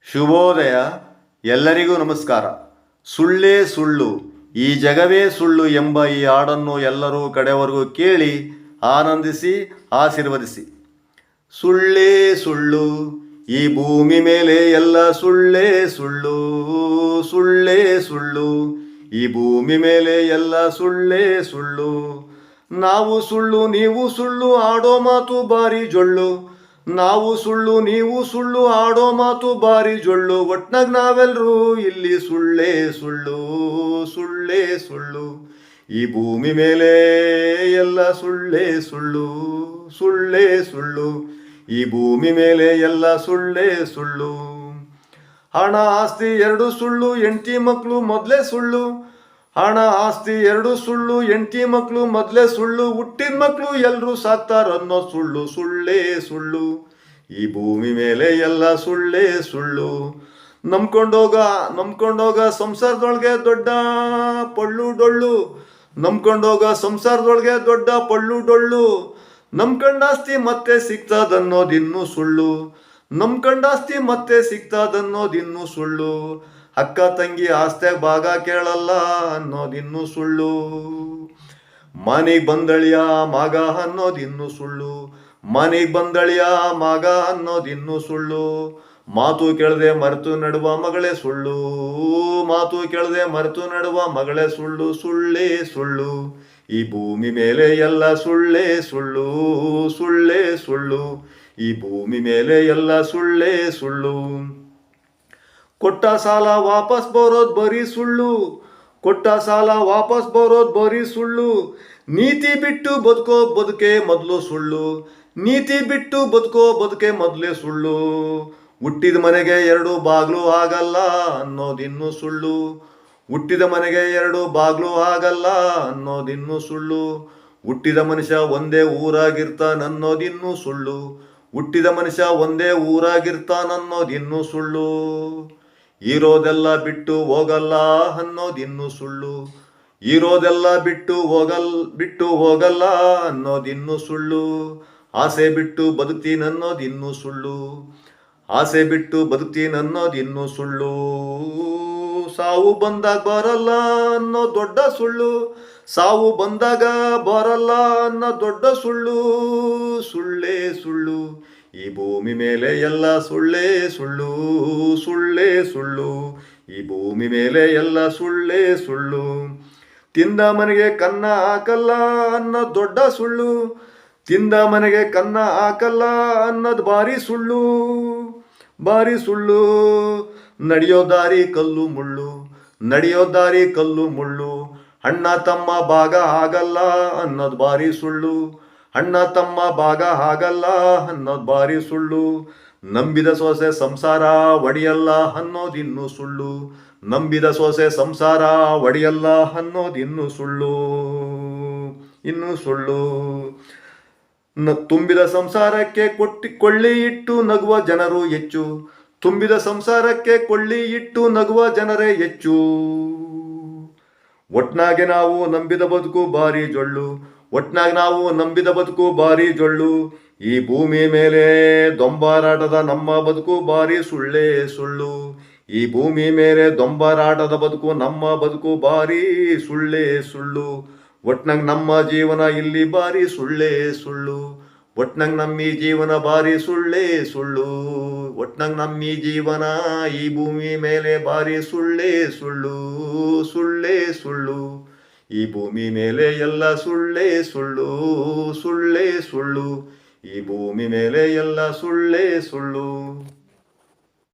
ಶುಭೋದಯ. ಎಲ್ಲರಿಗೂ ನಮಸ್ಕಾರ. ಸುಳ್ಳೇ ಸುಳ್ಳು, ಈ ಜಗವೇ ಸುಳ್ಳು ಎಂಬ ಈ ಹಾಡನ್ನು ಎಲ್ಲರೂ ಕಡೆವರೆಗೂ ಕೇಳಿ ಆನಂದಿಸಿ ಆಶೀರ್ವದಿಸಿ. ಸುಳ್ಳೇ ಸುಳ್ಳು, ಈ ಭೂಮಿ ಮೇಲೆ ಎಲ್ಲ ಸುಳ್ಳೇ ಸುಳ್ಳು. ಸುಳ್ಳೇ ಸುಳ್ಳು, ಈ ಭೂಮಿ ಮೇಲೆ ಎಲ್ಲ ಸುಳ್ಳೇ ಸುಳ್ಳು. ನಾವು ಸುಳ್ಳು ನೀವು ಸುಳ್ಳು, ಆಡೋ ಮಾತು ಬಾರಿ ಜೊಳ್ಳು. ನಾವು ಸುಳ್ಳು ನೀವು ಸುಳ್ಳು, ಆಡೋ ಮಾತು ಬಾರಿ ಜೊಳ್ಳು. ಒಟ್ನಾಗ ನಾವೆಲ್ಲರೂ ಇಲ್ಲಿ ಸುಳ್ಳೇ ಸುಳ್ಳು. ಸುಳ್ಳೇ ಸುಳ್ಳು, ಈ ಭೂಮಿ ಮೇಲೆ ಎಲ್ಲ ಸುಳ್ಳೇ ಸುಳ್ಳು. ಸುಳ್ಳೇ ಸುಳ್ಳು, ಈ ಭೂಮಿ ಮೇಲೆ ಎಲ್ಲ ಸುಳ್ಳೇ ಸುಳ್ಳು. ಹಣ ಆಸ್ತಿ ಎರಡು ಸುಳ್ಳು, ಹೆಂಡತಿ ಮಕ್ಕಳು ಮೊದಲೇ ಸುಳ್ಳು. ಹಣ ಆಸ್ತಿ ಎರಡು ಸುಳ್ಳು, ಹೆಂಡತಿ ಮಕ್ಕಳು ಮೊದಲೇ ಸುಳ್ಳು. ಹುಟ್ಟಿದ ಮಕ್ಕಳು ಎಲ್ಲರೂ ಸಾಕ್ತಾರನ್ನೋ ಸುಳ್ಳು. ಸುಳ್ಳೇ ಸುಳ್ಳು, ಈ ಭೂಮಿ ಮೇಲೆ ಎಲ್ಲ ಸುಳ್ಳೇ ಸುಳ್ಳು. ನಂಬ್ಕೊಂಡೋಗ ಸಂಸಾರದೊಳಗೆ ದೊಡ್ಡ ಪಳ್ಳು ಡೊಳ್ಳು. ನಂಬ್ಕೊಂಡೋಗ ಸಂಸಾರದೊಳಗೆ ದೊಡ್ಡ ಪಳ್ಳು ಡೊಳ್ಳು. ನಂಬ್ಕೊಂಡಾಸ್ತಿ ಮತ್ತೆ ಸಿಗ್ತದನ್ನೋದಿನ್ನೂ ಸುಳ್ಳು. ನಂಬ್ಕೊಂಡಾಸ್ತಿ ಮತ್ತೆ ಸಿಗ್ತದನ್ನೋದಿನ್ನೂ ಸುಳ್ಳು. ಅಕ್ಕ ತಂಗಿ ಆಸ್ತ್ಯಾಗ ಭಾಗ ಕೇಳಲ್ಲ ಅನ್ನೋದಿನ್ನೂ ಸುಳ್ಳು. ಮನೆಗೆ ಬಂದಳಿಯ ಮಗ ಅನ್ನೋದಿನ್ನೂ ಸುಳ್ಳು. ಮನೆಗೆ ಬಂದಳಿಯ ಮಗ ಅನ್ನೋದಿನ್ನೂ ಸುಳ್ಳು. ಮಾತು ಕೇಳದೆ ಮರೆತು ನಡುವ ಮಗಳೇ ಸುಳ್ಳು. ಮಾತು ಕೇಳದೆ ಮರೆತು ನಡುವ ಮಗಳೇ ಸುಳ್ಳು. ಸುಳ್ಳೇ ಸುಳ್ಳು, ಈ ಭೂಮಿ ಮೇಲೆ ಎಲ್ಲ ಸುಳ್ಳೇ ಸುಳ್ಳು. ಸುಳ್ಳೇ ಸುಳ್ಳು, ಈ ಭೂಮಿ ಮೇಲೆ ಎಲ್ಲ ಸುಳ್ಳೇ ಸುಳ್ಳು. ಕೊಟ್ಟ ಸಾಲ ವಾಪಸ್ ಬರೋದು ಬರೀ ಸುಳ್ಳು. ಕೊಟ್ಟ ಸಾಲ ವಾಪಸ್ ಬರೋದು ಬರೀ ಸುಳ್ಳು. ನೀತಿ ಬಿಟ್ಟು ಬದುಕೋ ಬದುಕೆ ಮೊದಲು ಸುಳ್ಳು. ನೀತಿ ಬಿಟ್ಟು ಬದುಕೋ ಬದುಕೆ ಮೊದಲೇ ಸುಳ್ಳು. ಹುಟ್ಟಿದ ಮನೆಗೆ ಎರಡು ಬಾಗ್ಲು ಆಗಲ್ಲ ಅನ್ನೋದಿನ್ನೂ ಸುಳ್ಳು. ಹುಟ್ಟಿದ ಮನೆಗೆ ಎರಡು ಬಾಗ್ಲು ಆಗಲ್ಲ ಅನ್ನೋದಿನ್ನೂ ಸುಳ್ಳು. ಹುಟ್ಟಿದ ಮನುಷ್ಯ ಒಂದೇ ಊರಾಗಿರ್ತಾನನ್ನೋದಿನ್ನೂ ಸುಳ್ಳು. ಹುಟ್ಟಿದ ಮನುಷ್ಯ ಒಂದೇ ಊರಾಗಿರ್ತಾನನ್ನೋದಿನ್ನೂ ಸುಳ್ಳು. ಇರೋದೆಲ್ಲ ಬಿಟ್ಟು ಹೋಗಲ್ಲ ಅನ್ನೋದಿನ್ನೂ ಸುಳ್ಳು. ಇರೋದೆಲ್ಲ ಬಿಟ್ಟು ಹೋಗಲ್ಲ ಅನ್ನೋದಿನ್ನೂ ಸುಳ್ಳು. ಆಸೆ ಬಿಟ್ಟು ಬದುಕ್ತೀನನ್ನೋದಿನ್ನೂ ಸುಳ್ಳು. ಆಸೆ ಬಿಟ್ಟು ಬದುಕ್ತೀನನ್ನೋದಿನ್ನೂ ಸುಳ್ಳು. ಸಾವು ಬಂದಾಗ ಬರಲ್ಲ ಅನ್ನೋ ದೊಡ್ಡ ಸುಳ್ಳು. ಸಾವು ಬಂದಾಗ ಬರಲ್ಲ ಅನ್ನೋ ದೊಡ್ಡ ಸುಳ್ಳು. ಸುಳ್ಳೇ ಸುಳ್ಳು, ಈ ಭೂಮಿ ಮೇಲೆ ಎಲ್ಲ ಸುಳ್ಳೇ ಸುಳ್ಳು. ಸುಳ್ಳೇ ಸುಳ್ಳು, ಈ ಭೂಮಿ ಮೇಲೆ ಎಲ್ಲ ಸುಳ್ಳೇ ಸುಳ್ಳು. ತಿಂದ ಮನೆಗೆ ಕನ್ನ ಹಾಕಲ್ಲ ಅನ್ನೋ ದೊಡ್ಡ ಸುಳ್ಳು. ತಿಂದ ಮನೆಗೆ ಕನ್ನ ಹಾಕಲ್ಲ ಅನ್ನೋದು ಭಾರಿ ಸುಳ್ಳು. ಭಾರಿ ಸುಳ್ಳು. ನಡೆಯೋ ದಾರಿ ಕಲ್ಲು ಮುಳ್ಳು. ನಡೆಯೋ ದಾರಿ ಕಲ್ಲು ಮುಳ್ಳು. ಅಣ್ಣ ತಮ್ಮ ಭಾಗ ಆಗಲ್ಲ ಅನ್ನೋದು ಭಾರಿ ಸುಳ್ಳು. ಅಣ್ಣ ತಮ್ಮ ಭಾಗ ಆಗಲ್ಲ ಅನ್ನೋದು ಭಾರಿ ಸುಳ್ಳು. ನಂಬಿದ ಸೊಸೆ ಸಂಸಾರ ಒಡೆಯಲ್ಲ ಅನ್ನೋದಿನ್ನೂ ಸುಳ್ಳು. ನಂಬಿದ ಸೊಸೆ ಸಂಸಾರ ಒಡೆಯಲ್ಲ ಅನ್ನೋದಿನ್ನೂ ಸುಳ್ಳು. ಇನ್ನೂ ಸುಳ್ಳು. ತುಂಬಿದ ಸಂಸಾರಕ್ಕೆ ಕೊಳ್ಳಿ ಇಟ್ಟು ನಗುವ ಜನರು ಹೆಚ್ಚು. ತುಂಬಿದ ಸಂಸಾರಕ್ಕೆ ಕೊಳ್ಳಿ ಇಟ್ಟು ನಗುವ ಜನರೇ ಹೆಚ್ಚು. ಒಟ್ನಾಗೆ ನಾವು ನಂಬಿದ ಬದುಕು ಭಾರಿ ಜೊಳ್ಳು. ಒಟ್ನಾಗ ನಾವು ನಂಬಿದ ಬದುಕು ಭಾರಿ ಜೊಳ್ಳು. ಈ ಭೂಮಿ ಮೇಲೆ ದೊಂಬರಾಟದ ನಮ್ಮ ಬದುಕು ಭಾರಿ ಸುಳ್ಳೇ ಸುಳ್ಳು. ಈ ಭೂಮಿ ಮೇಲೆ ದೊಂಬರಾಟದ ಬದುಕು ನಮ್ಮ ಬದುಕು ಭಾರಿ ಸುಳ್ಳೇ ಸುಳ್ಳು. ಒಟ್ನಾಗ ನಮ್ಮ ಜೀವನ ಇಲ್ಲಿ ಭಾರಿ ಸುಳ್ಳೇ ಸುಳ್ಳು. ಒಟ್ನಾಗ ನಮ್ಮಿ ಜೀವನ ಭಾರಿ ಸುಳ್ಳೇ ಸುಳ್ಳು. ಒಟ್ನಾಗ ನಮ್ಮಿ ಜೀವನ ಈ ಭೂಮಿ ಮೇಲೆ ಭಾರಿ ಸುಳ್ಳೇ ಸುಳ್ಳು. ಸುಳ್ಳೇ ಸುಳ್ಳು, ಈ ಭೂಮಿ ಮೇಲೆ ಎಲ್ಲ ಸುಳ್ಳೇ ಸುಳ್ಳು. ಸುಳ್ಳೇ ಸುಳ್ಳು, ಈ ಭೂಮಿ ಮೇಲೆ ಎಲ್ಲ ಸುಳ್ಳೇ ಸುಳ್ಳು.